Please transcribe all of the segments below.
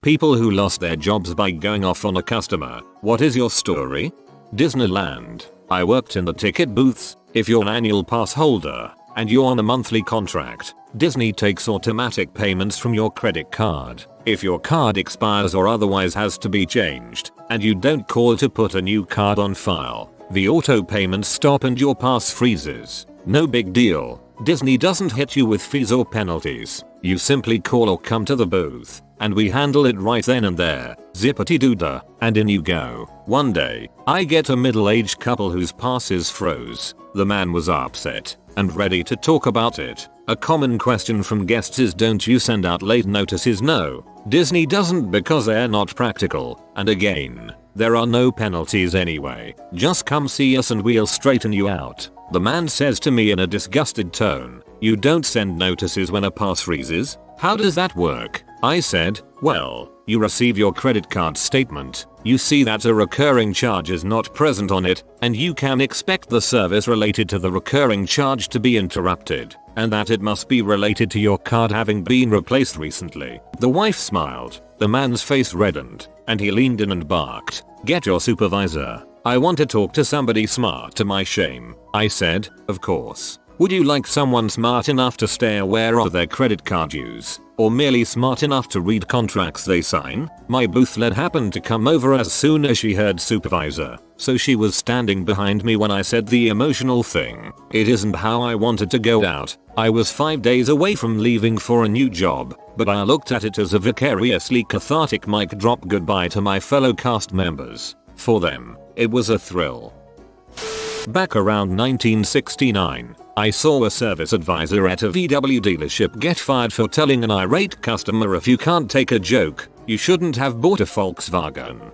People who lost their jobs by going off on a customer. What is your story? Disneyland. I worked in the ticket booths. If you're an annual pass holder and you're on a monthly contract, Disney takes automatic payments from your credit card. If your card expires or otherwise has to be changed, and you don't call to put a new card on file, the auto payments stop and your pass freezes. No big deal. Disney doesn't hit you with fees or penalties. You simply call or come to the booth, and we handle it right then and there. Zippity-doo-dah, and in you go. One day, I get a middle-aged couple whose passes froze. The man was upset and ready to talk about it. A common question from guests is, don't you send out late notices? No, Disney doesn't, because they're not practical. And again, there are no penalties anyway. Just come see us and we'll straighten you out. The man says to me in a disgusted tone, you don't send notices when a pass freezes? How does that work? I said, well, you receive your credit card statement, you see that a recurring charge is not present on it, and you can expect the service related to the recurring charge to be interrupted, and that it must be related to your card having been replaced recently. The wife smiled, the man's face reddened, and he leaned in and barked, get your supervisor. I want to talk to somebody smart. To my shame, I said, of course. Would you like someone smart enough to stay aware of their credit card use, or merely smart enough to read contracts they sign? My booth lead happened to come over as soon as she heard supervisor, so she was standing behind me when I said the emotional thing. It isn't how I wanted to go out. I was 5 days away from leaving for a new job, but I looked at it as a vicariously cathartic mic drop goodbye to my fellow cast members. For them, it was a thrill. Back around 1969, I saw a service advisor at a VW dealership get fired for telling an irate customer, if you can't take a joke, you shouldn't have bought a Volkswagen.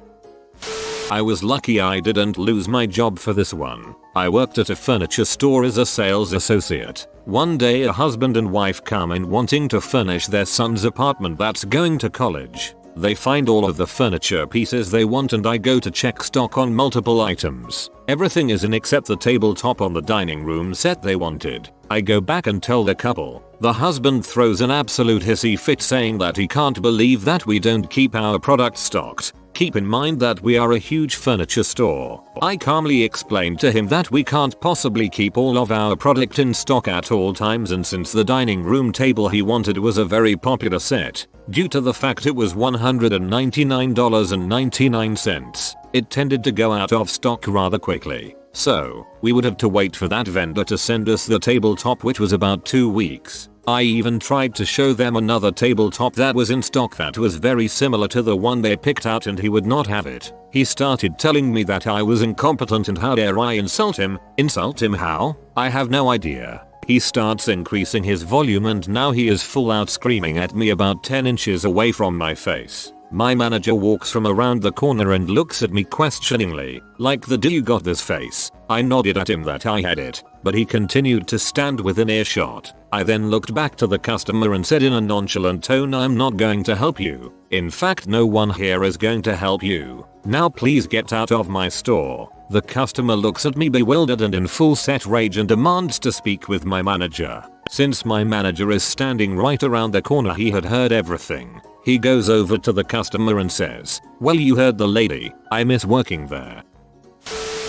I was lucky I didn't lose my job for this one. I worked at a furniture store as a sales associate. One day a husband and wife come in wanting to furnish their son's apartment that's going to college. They find all of the furniture pieces they want and I go to check stock on multiple items. Everything is in except the tabletop on the dining room set they wanted. I go back and tell the couple. The husband throws an absolute hissy fit saying that he can't believe that we don't keep our product stocked. Keep in mind that we are a huge furniture store. I calmly explained to him that we can't possibly keep all of our product in stock at all times, and since the dining room table he wanted was a very popular set, due to the fact it was $199.99, it tended to go out of stock rather quickly. So, we would have to wait for that vendor to send us the tabletop, which was about 2 weeks. I even tried to show them another tabletop that was in stock that was very similar to the one they picked out, and he would not have it. He started telling me that I was incompetent and how dare I insult him. Insult him how? I have no idea. He starts increasing his volume and now he is full out screaming at me about 10 inches away from my face. My manager walks from around the corner and looks at me questioningly, like the "do you got this" face. I nodded at him that I had it, but he continued to stand within earshot. I then looked back to the customer and said in a nonchalant tone, I'm not going to help you. In fact, no one here is going to help you. Now please get out of my store. The customer looks at me bewildered and in full set rage and demands to speak with my manager. Since my manager is standing right around the corner, he had heard everything. He goes over to the customer and says, well, you heard the lady, I miss working there.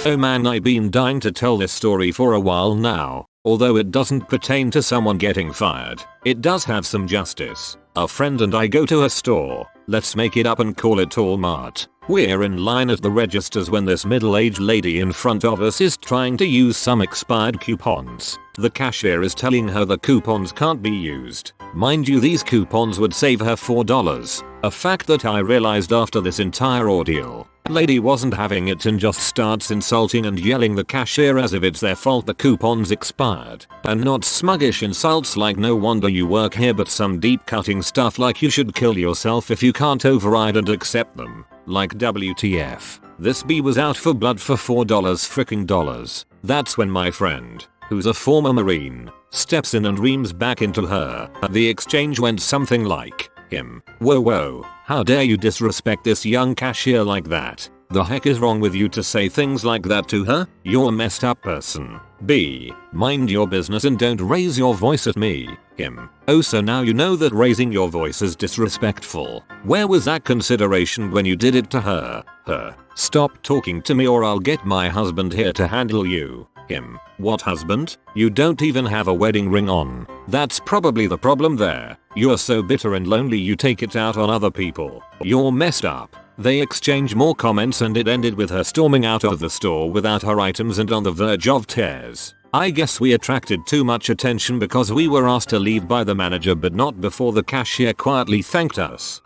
Oh man, I've been dying to tell this story for a while now. Although it doesn't pertain to someone getting fired, it does have some justice. A friend and I go to a store, let's make it up and call it Walmart. We're in line at the registers when this middle-aged lady in front of us is trying to use some expired coupons. The cashier is telling her the coupons can't be used. Mind you, these coupons would save her $4. A fact that I realized after this entire ordeal. Lady wasn't having it and just starts insulting and yelling the cashier as if it's their fault the coupons expired. And not smuggish insults like no wonder you work here, but some deep cutting stuff like you should kill yourself if you can't override and accept them. Like WTF. This bee was out for blood for $4 fricking dollars. That's when my friend, who's a former Marine, steps in and reams back into her. The exchange went something like, him, whoa, how dare you disrespect this young cashier like that? The heck is wrong with you to say things like that to her? You're a messed up person. B. Mind your business and don't raise your voice at me. Him. Oh, so now you know that raising your voice is disrespectful. Where was that consideration when you did it to her? Her. Stop talking to me or I'll get my husband here to handle you. Him. What husband? You don't even have a wedding ring on. That's probably the problem there. You're so bitter and lonely you take it out on other people. You're messed up. They exchange more comments and it ended with her storming out of the store without her items and on the verge of tears. I guess we attracted too much attention because we were asked to leave by the manager but not before the cashier quietly thanked us.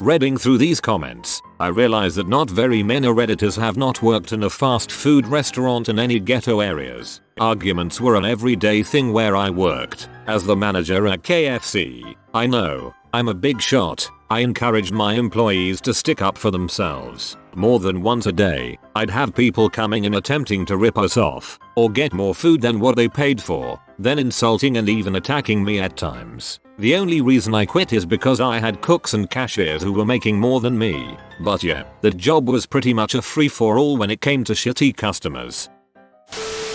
Reading through these comments, I realize that not very many Redditors have not worked in a fast food restaurant in any ghetto areas. Arguments were an everyday thing where I worked, as the manager at KFC. I know, I'm a big shot. I encouraged my employees to stick up for themselves. More than once a day, I'd have people coming in attempting to rip us off, or get more food than what they paid for, then insulting and even attacking me at times. The only reason I quit is because I had cooks and cashiers who were making more than me. But yeah, the job was pretty much a free-for-all when it came to shitty customers.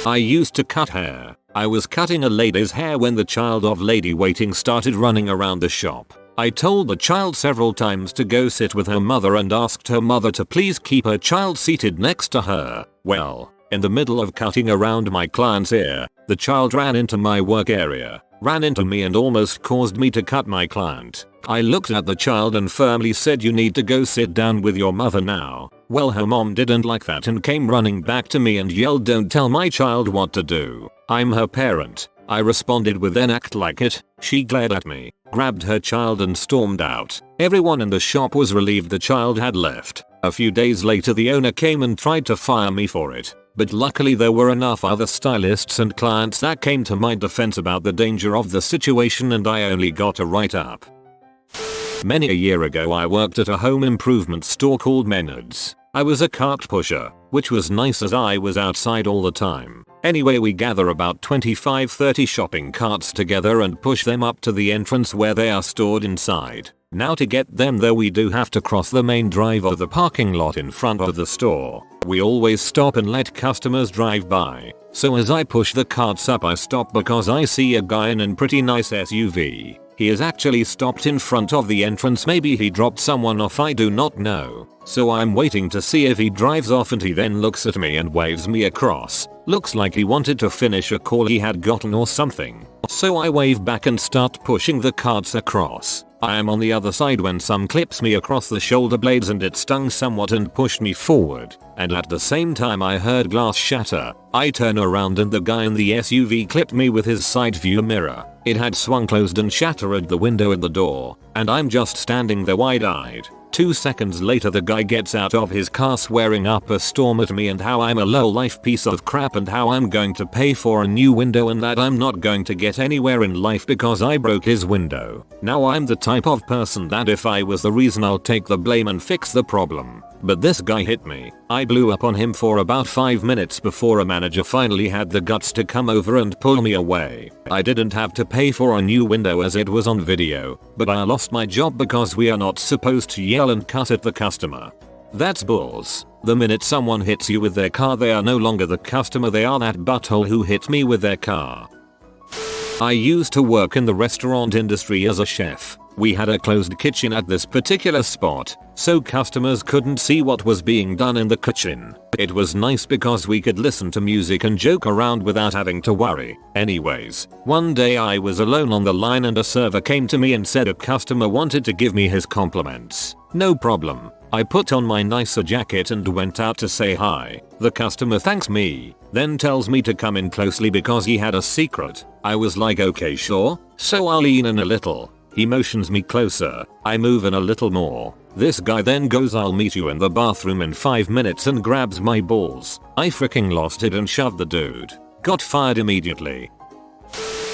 I used to cut hair. I was cutting a lady's hair when the child of lady waiting started running around the shop. I told the child several times to go sit with her mother and asked her mother to please keep her child seated next to her. Well, in the middle of cutting around my client's ear, the child ran into my work area, ran into me and almost caused me to cut my client. I looked at the child and firmly said, "You need to go sit down with your mother now." Well, her mom didn't like that and came running back to me and yelled, "Don't tell my child what to do. I'm her parent." I responded with "Then act like it." She glared at me, grabbed her child and stormed out. Everyone in the shop was relieved the child had left. A few days later the owner came and tried to fire me for it. But luckily there were enough other stylists and clients that came to my defense about the danger of the situation and I only got a write-up. Many a year ago I worked at a home improvement store called Menards. I was a cart pusher, which was nice as I was outside all the time. Anyway, we gather about 25-30 shopping carts together and push them up to the entrance where they are stored inside. Now to get them there we do have to cross the main drive or the parking lot in front of the store. We always stop and let customers drive by. So as I push the carts up I stop because I see a guy in a pretty nice SUV. He is actually stopped in front of the entrance. Maybe he dropped someone off, I do not know. So I'm waiting to see if he drives off and he then looks at me and waves me across. Looks like he wanted to finish a call he had gotten or something. So I wave back and start pushing the carts across. I am on the other side when some clips me across the shoulder blades and it stung somewhat and pushed me forward. And at the same time I heard glass shatter. I turn around and the guy in the SUV clipped me with his side view mirror. It had swung closed and shattered the window in the door. And I'm just standing there wide-eyed. 2 seconds later the guy gets out of his car swearing up a storm at me and how I'm a low-life piece of crap and how I'm going to pay for a new window and that I'm not going to get anywhere in life because I broke his window. Now I'm the type of person that if I was the reason I'll take the blame and fix the problem. But this guy hit me. I blew up on him for about 5 minutes before a manager finally had the guts to come over and pull me away. I didn't have to pay for a new window as it was on video, but I lost my job because we are not supposed to yell and cuss at the customer. That's bulls. The minute someone hits you with their car they are no longer the customer, they are that butthole who hit me with their car. I used to work in the restaurant industry as a chef. We had a closed kitchen at this particular spot, so customers couldn't see what was being done in the kitchen. It was nice because we could listen to music and joke around without having to worry. Anyways, one day I was alone on the line and a server came to me and said a customer wanted to give me his compliments. No problem. I put on my nicer jacket and went out to say hi. The customer thanks me, then tells me to come in closely because he had a secret. I was like, okay, sure. So I lean in a little. He motions me closer. I move in a little more. This guy then goes, "I'll meet you in the bathroom in 5 minutes," and grabs my balls. I freaking lost it and shoved the dude. Got fired immediately.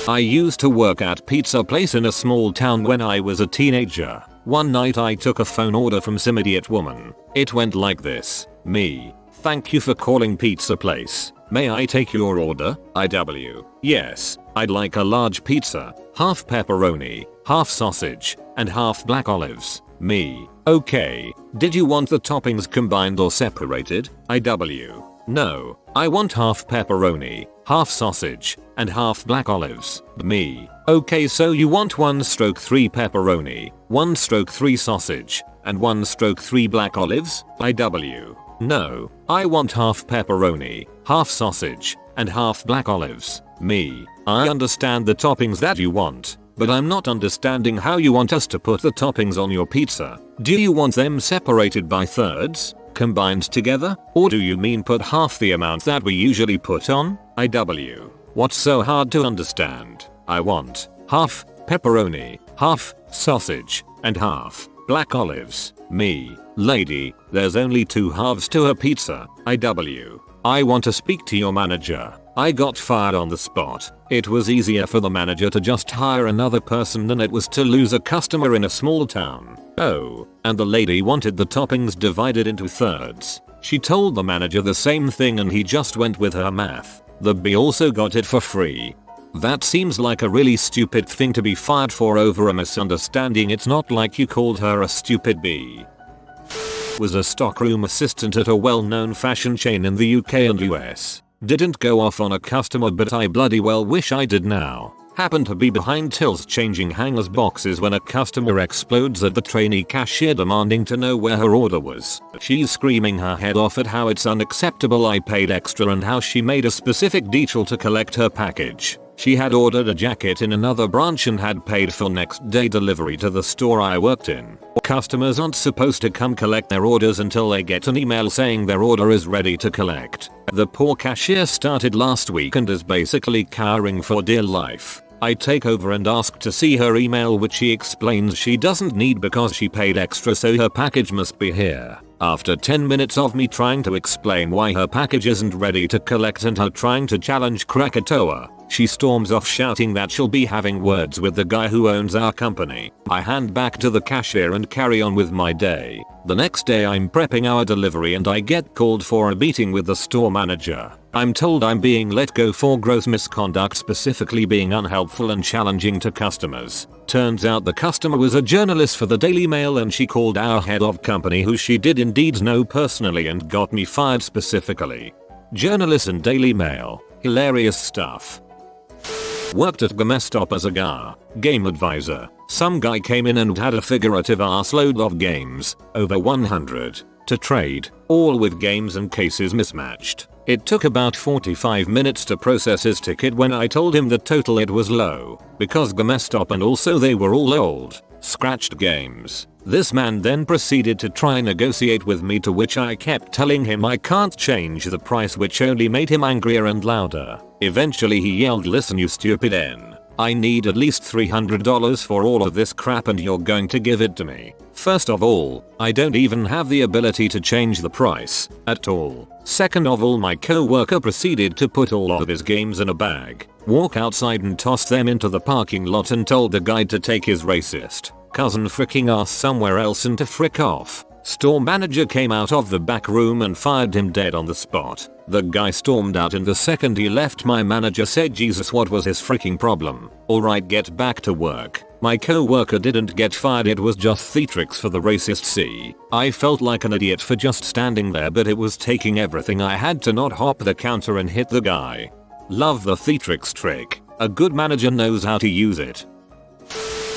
I used to work at pizza place in a small town when I was a teenager. One night I took a phone order from some idiot woman. It went like this. Me. "Thank you for calling pizza place. May I take your order?" IW. "Yes, I'd like a large pizza, half pepperoni, half sausage, and half black olives." Me. "Okay, did you want the toppings combined or separated?" IW. No, I want half pepperoni, half sausage, and half black olives. Me. Okay, so you want 1/3 pepperoni, 1/3 sausage, and 1/3 black olives? IW. No, I want half pepperoni, half sausage, and half black olives. Me. I understand the toppings that you want, but I'm not understanding how you want us to put the toppings on your pizza. Do you want them separated by thirds, combined together, or do you mean put half the amount that we usually put on? IW. What's so hard to understand? I want half pepperoni, half sausage, and half black olives. Me. Lady, there's only 2 halves to a pizza. IW. I want to speak to your manager. I got fired on the spot. It was easier for the manager to just hire another person than it was to lose a customer in a small town. Oh, and the lady wanted the toppings divided into thirds. She told the manager the same thing and he just went with her math. The B also got it for free. That seems like a really stupid thing to be fired for over a misunderstanding. It's not like you called her a stupid B. Was a stockroom assistant at a well-known fashion chain in the UK and US. Didn't go off on a customer, but I bloody well wish I did now. Happened to be behind tills changing hangers boxes when a customer explodes at the trainee cashier demanding to know where her order was. She's screaming her head off at how it's unacceptable I paid extra and how she made a specific detail to collect her package. She had ordered a jacket in another branch and had paid for next day delivery to the store I worked in. Customers aren't supposed to come collect their orders until they get an email saying their order is ready to collect. The poor cashier started last week and is basically cowering for dear life. I take over and ask to see her email, which she explains she doesn't need because she paid extra, so her package must be here. After 10 minutes of me trying to explain why her package isn't ready to collect and her trying to challenge Krakatoa, she storms off shouting that she'll be having words with the guy who owns our company. I hand back to the cashier and carry on with my day. The next day I'm prepping our delivery and I get called for a meeting with the store manager. I'm told I'm being let go for gross misconduct, specifically being unhelpful and challenging to customers. Turns out the customer was a journalist for the Daily Mail and she called our head of company, who she did indeed know personally, and got me fired specifically. Journalist and Daily Mail. Hilarious stuff. Worked at GameStop as a game advisor. Some guy came in and had a figurative arseload of games, over 100, to trade, all with games and cases mismatched. It took about 45 minutes to process his ticket. When I told him the total, it was low, because GameStop and also they were all old, scratched games. This man then proceeded to try and negotiate with me, to which I kept telling him I can't change the price, which only made him angrier and louder. Eventually he yelled, "Listen you stupid N. I need at least $300 for all of this crap and you're going to give it to me. First of all, I don't even have the ability to change the price at all. Second of all, my co-worker proceeded to put all of his games in a bag, walk outside and toss them into the parking lot, and told the guy to take his racist cousin fricking ass somewhere else and to frick off. Store manager came out of the back room and fired him dead on the spot. The guy stormed out, and the second he left, my manager said, "Jesus, what was his freaking problem? Alright, get back to work." My co-worker didn't get fired, it was just theatrics for the racist C. I felt like an idiot for just standing there, but it was taking everything I had to not hop the counter and hit the guy. Love the theatrics trick. A good manager knows how to use it.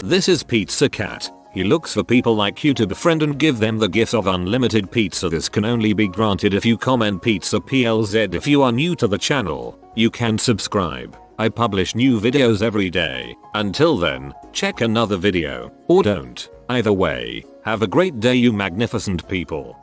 This is Pizza Cat. He looks for people like you to befriend and give them the gift of unlimited pizza. This can only be granted if you comment Pizza PLZ. If you are new to the channel, you can subscribe. I publish new videos every day. Until then, check another video, or don't. Either way, have a great day you magnificent people.